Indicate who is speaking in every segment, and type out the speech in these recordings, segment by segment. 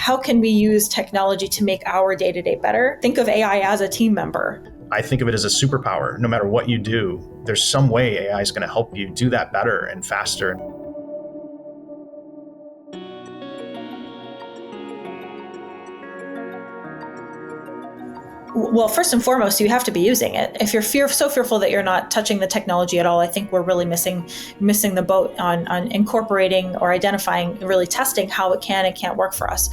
Speaker 1: how can we use technology to make our day-to-day better? Think of AI as a team member.
Speaker 2: I think of it as a superpower. No matter what you do, there's some way AI is going to help you do that better and faster.
Speaker 1: Well, first and foremost, you have to be using it. If you're so fearful that you're not touching the technology at all, I think we're really missing the boat on incorporating or identifying, really testing how it can and can't work for us.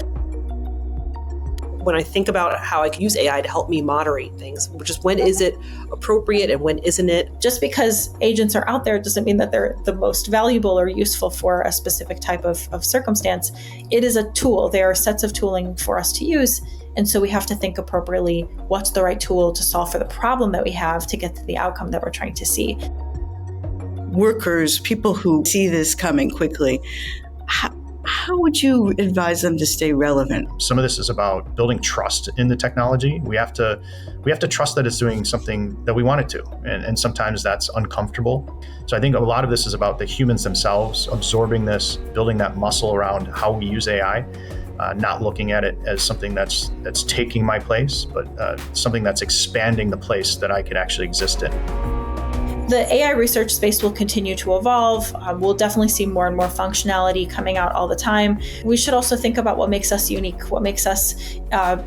Speaker 3: When I think about how I can use AI to help me moderate things, which is when is it appropriate and when isn't it?
Speaker 1: Just because agents are out there doesn't mean that they're the most valuable or useful for a specific type of circumstance. It is a tool. There are sets of tooling for us to use. And so we have to think appropriately, what's the right tool to solve for the problem that we have to get to the outcome that we're trying to see.
Speaker 4: Workers, people who see this coming quickly, how would you advise them to stay relevant?
Speaker 2: Some of this is about building trust in the technology. We have to trust that it's doing something that we want it to. And sometimes that's uncomfortable. So I think a lot of this is about the humans themselves absorbing this, building that muscle around how we use AI. Not looking at it as something that's taking my place, but something that's expanding the place that I could actually exist in.
Speaker 1: The AI research space will continue to evolve. We'll definitely see more and more functionality coming out all the time. We should also think about what makes us unique, what makes us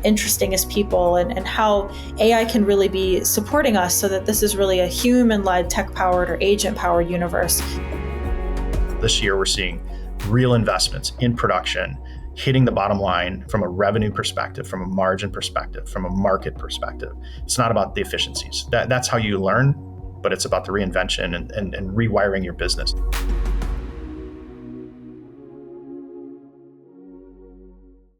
Speaker 1: interesting as people, and how AI can really be supporting us so that this is really a human-led, tech-powered, or agent-powered universe.
Speaker 2: This year, we're seeing real investments in production, hitting the bottom line from a revenue perspective, from a margin perspective, from a market perspective. It's not about the efficiencies. That's how you learn, but it's about the reinvention and rewiring your business.